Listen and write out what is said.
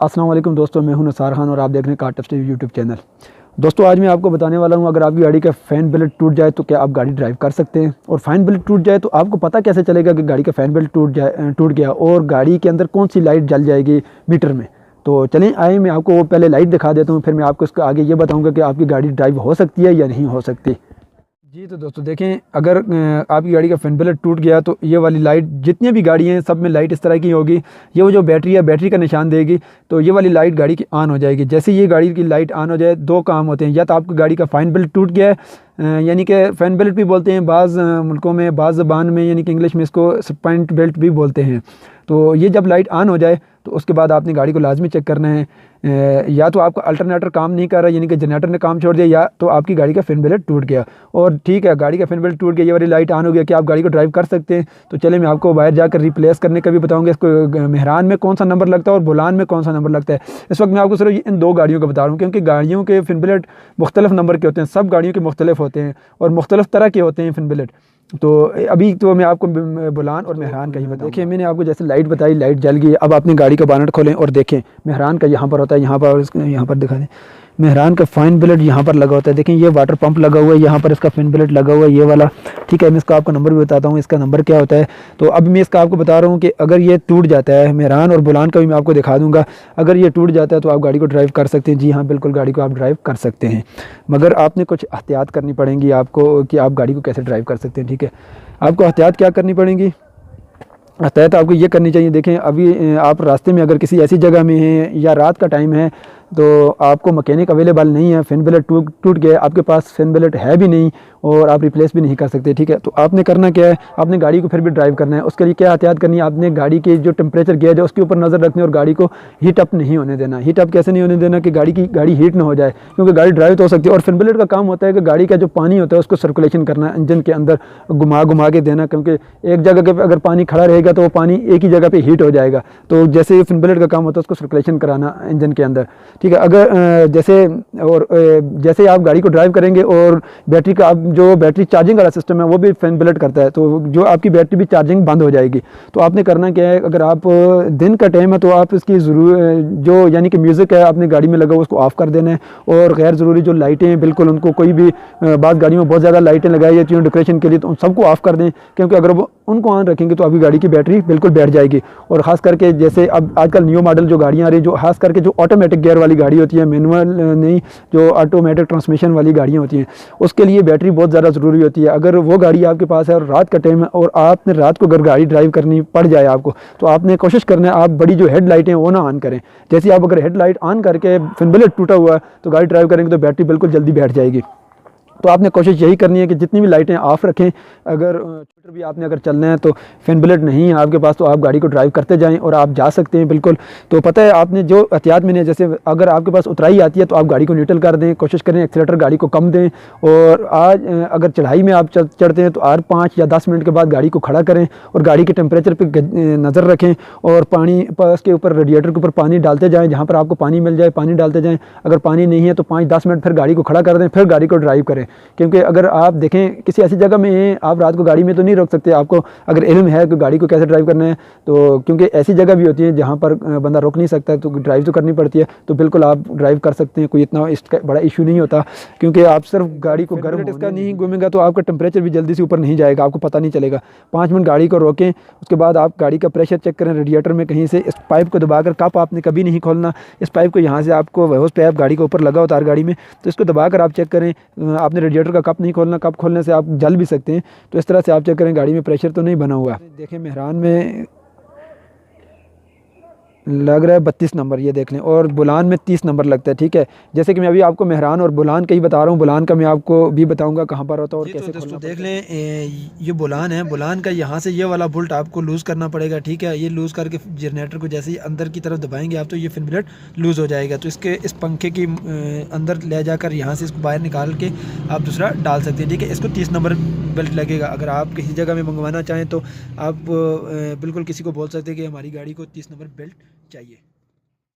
अस्सलाम वालेकुम दोस्तों, मैं हूं नसार खान और आप देख रहे हैं car tips TV YouTube channel. दोस्तों आज मैं आपको बताने वाला हूं, अगर आपकी गाड़ी का फ़ैन बेल्ट टूट जाए तो क्या आप गाड़ी ड्राइव कर सकते हैं। और फ़ैन बेल्ट टूट जाए तो आपको पता कैसे चलेगा कि गाड़ी का फ़ैन बेल्ट टूट गया और गाड़ी के अंदर कौन सी लाइट जल जाएगी मीटर में। तो चलें आए मैं आपको वो पहले लाइट दिखा देता हूँ, फिर मैं आपको इसके आगे ये बताऊँगा कि आपकी गाड़ी ड्राइव हो सकती है या नहीं हो सकती। जी तो दोस्तों देखें, अगर आपकी गाड़ी का फ़ैन बेल्ट टूट गया तो ये वाली लाइट, जितनी भी गाड़ी हैं सब में लाइट इस तरह की होगी। ये वो जो बैटरी है, बैटरी का निशान देगी तो ये वाली लाइट गाड़ी की ऑन हो जाएगी। जैसे ये गाड़ी की लाइट ऑन हो जाए, दो काम होते हैं। या तो आपकी गाड़ी का फ़ैन बेल्ट टूट गया है, यानी कि फ़ैन बेल्ट भी बोलते हैं बाज़ मुल्कों में, बाज़ ज़बान में यानी कि इंग्लिश में इसको स्पॉइंट बेल्ट भी बोलते हैं। तो ये जब लाइट ऑन हो जाए तो उसके बाद आपने गाड़ी को लाजमी चेक करना है, या तो आपका अल्टरनेटर काम नहीं कर रहा यानी कि जनरेटर ने काम छोड़ दिया, या तो आपकी गाड़ी का फ़ैन बेल्ट टूट गया। और ठीक है, गाड़ी का फ़ैन बेल्ट टूट गया, ये वाली लाइट ऑन हो गया कि आप गाड़ी को ड्राइव कर सकते हैं। तो चले मैं आपको बाहर जाकर रिप्लेस करने का भी बताऊंगा। इसको मेहरान में कौन सा नंबर लगता है और बुलान में कौन सा नंबर लगता है। इस वक्त मैं आपको सिर्फ इन दो गाड़ियों का बता रहा हूँ, क्योंकि गाड़ियों के फ़ैन बेल्ट मुख्तलिफ नंबर के होते हैं, सब गाड़ियों के मुख्तलिफ होते हैं और मुख्तलिफ तरह के होते हैं फ़ैन बेल्ट। तो अभी तो मैं आपको बुलान और मेहरान का ही बताऊँ। देखिए मैंने आपको जैसे लाइट बताई, लाइट जल गई। अब आपने गाड़ी का बानट खोलें और देखें मेहरान का यहाँ पर होता है, यहाँ पर दिखा दें। मेहरान का फ़ैन बेल्ट यहाँ पर लगा होता है। देखें ये वाटर पंप लगा हुआ है, यहाँ पर इसका फ़ैन बेल्ट लगा हुआ है ये वाला। ठीक है, मैं इसका आपको नंबर भी बताता हूँ, इसका नंबर क्या होता है। तो अब मैं इसका आपको बता रहा हूँ कि अगर ये टूट जाता है, मेहरान और बुलान का भी मैं आपको दिखा दूँगा। अगर ये टूट जाता है तो आप गाड़ी को ड्राइव कर सकते हैं। जी हाँ, बिल्कुल गाड़ी को आप ड्राइव कर सकते हैं, मगर आपने कुछ एहतियात करनी पड़ेंगी आपको कि आप गाड़ी को कैसे ड्राइव कर सकते हैं। ठीक है, आपको एहतियात क्या करनी पड़ेंगी। एहतियात आपको ये करनी चाहिए। देखें अभी आप रास्ते में अगर किसी ऐसी जगह में हैं या रात का टाइम है तो आपको मैकेनिक अवेलेबल नहीं है, फ़ैन बेल्ट टूट गया, आपके पास फ़ैन बेल्ट है भी नहीं और आप रिप्लेस भी नहीं कर सकते। ठीक है, तो आपने करना क्या है, आपने गाड़ी को फिर भी ड्राइव करना है। उसके लिए क्या एहतियात करनी है, आपने गाड़ी के जो टेम्परेचर गेज है उसके ऊपर नज़र रखनी है और गाड़ी को हीट अप नहीं होने देना। हीट अप कैसे नहीं होने देना कि गाड़ी हीट ना हो जाए, क्योंकि गाड़ी ड्राइव तो हो सकती है। और फ़ैन बेल्ट का काम होता है कि गाड़ी का जो पानी होता है उसको सर्कुलेशन करना, इंजन के अंदर घुमा के देना, क्योंकि एक जगह पर अगर पानी खड़ा रहेगा तो वो पानी एक ही जगह पर हीट हो जाएगा। तो जैसे फ़ैन बेल्ट का काम होता है उसको सर्कुलेशन कराना इंजन के अंदर। ठीक है, अगर जैसे आप गाड़ी को ड्राइव करेंगे और बैटरी का, अब जो बैटरी चार्जिंग वाला सिस्टम है वो भी फ़ैन बेल्ट करता है, तो जो आपकी बैटरी भी चार्जिंग बंद हो जाएगी। तो आपने करना क्या है, अगर आप दिन का टाइम है तो आप इसकी जो यानी कि म्यूज़िक है आपने गाड़ी में लगा हुआ उसको ऑफ़ कर देना है। और गैर ज़रूरी जो लाइटें हैं बिल्कुल उनको, कोई भी बात गाड़ियों में बहुत ज़्यादा लाइटें लगाई जाती हैं डेकोरेशन के लिए, तो उन सबको ऑफ़ कर दें, क्योंकि अगर वो उनको ऑन रखेंगे तो आपकी गाड़ी की बैटरी बिल्कुल बैठ जाएगी। और ख़ास करके जैसे अब आजकल न्यू मॉडल जो गाड़ियाँ आ रही हैं, जो खास करके जो ऑटोमेटिक गियर वाली गाड़ी होती है, मैनुअल नहीं, जो ऑटोमेटिक ट्रांसमिशन वाली गाड़ियाँ होती हैं, उसके लिए बैटरी बहुत ज़्यादा ज़रूरी होती है। अगर वो गाड़ी आपके पास है और रात का टाइम है और आपने रात को अगर गाड़ी ड्राइव करनी पड़ जाए आपको, तो आपने कोशिश करना है आप बड़ी जो हेड लाइटें हैं वो ना ऑन करें। जैसे आप अगर हेड लाइट ऑन करके फ़ैन बेल्ट टूटा हुआ है तो गाड़ी ड्राइव करेंगे तो बैटरी बिल्कुल जल्दी बैठ जाएगी। तो आपने कोशिश यही करनी है कि जितनी भी लाइटें ऑफ़ रखें। अगर मीटर भी आपने अगर चलना है तो फ़ैन बेल्ट नहीं है आपके पास तो आप गाड़ी को ड्राइव करते जाएं और आप जा सकते हैं बिल्कुल। तो पता है आपने जो एहतियात मैंने, जैसे अगर आपके पास उतराई आती है तो आप गाड़ी को न्यूट्रल कर दें, कोशिश करें एक्सीलेटर गाड़ी को कम दें। और आज अगर चढ़ाई में आप चढ़ते हैं तो 5 या 10 मिनट के बाद गाड़ी को खड़ा करें और गाड़ी के टेम्परेचर पर नज़र रखें और पानी उसके ऊपर, रेडिएटर के ऊपर पानी डालते जाएँ, जहाँ पर आपको पानी मिल जाए पानी डालते जाएँ। अगर पानी नहीं है तो 5-10 मिनट फिर गाड़ी को खड़ा कर दें, फिर गाड़ी को ड्राइव करें। क्योंकि अगर आप देखें किसी ऐसी जगह में हैं, आप रात को गाड़ी में तो नहीं रोक सकते, आपको अगर इल्म है कि गाड़ी को कैसे ड्राइव करना है, तो क्योंकि ऐसी जगह भी होती है जहाँ पर बंदा रोक नहीं सकता तो ड्राइव तो करनी पड़ती है, तो बिल्कुल आप ड्राइव कर सकते हैं। कोई इतना इसका बड़ा इशू नहीं होता, क्योंकि आप सिर्फ गाड़ी को गर्म इसका नहीं घूमेगा तो आपका टेम्परेचर भी जल्दी से ऊपर नहीं जाएगा, आपको पता नहीं चलेगा। 5 मिनट गाड़ी को रोकें, उसके बाद आप गाड़ी का प्रेशर चेक करें रेडिएटर में कहीं से। इस पाइप को दबाकर, कप आपने कभी नहीं खोलना, इस पाइप को यहाँ से आपको होस पाइप गाड़ी के ऊपर लगा होता है गाड़ी में, तो इसको दबाकर आप चेक करें। आपने रेडिएटर का कप नहीं खोलना, कप खोलने से आप जल भी सकते हैं। तो इस तरह से आप चेक करें गाड़ी में प्रेशर तो नहीं बना हुआ। देखें मेहरान में लग रहा है 32 नंबर, ये देख लें, और बुलान में 30 नंबर लगता है। ठीक है, जैसे कि मैं अभी आपको मेहरान और बुलान का ही बता रहा हूँ, बुलान का मैं आपको भी बताऊंगा कहाँ पर होता है और कैसे। तो दोस्तों देख लें ये बुलान है, बुलान का यहाँ से ये वाला बोल्ट आपको लूज़ करना पड़ेगा। ठीक है, ये लूज़ करके जनरेटर को जैसे ही अंदर की तरफ दबाएंगे आप तो ये फ़ैन बेल्ट लूज़ हो जाएगा। तो इसके इस पंखे की अंदर ले जाकर यहाँ से इसको बाहर निकाल के आप दूसरा डाल सकते हैं। ठीक है, इसको 30 नंबर बेल्ट लगेगा। अगर आप किसी जगह में मंगवाना चाहें तो आप बिल्कुल किसी को बोल सकते हैं कि हमारी गाड़ी को 30 नंबर बेल्ट चाहिए।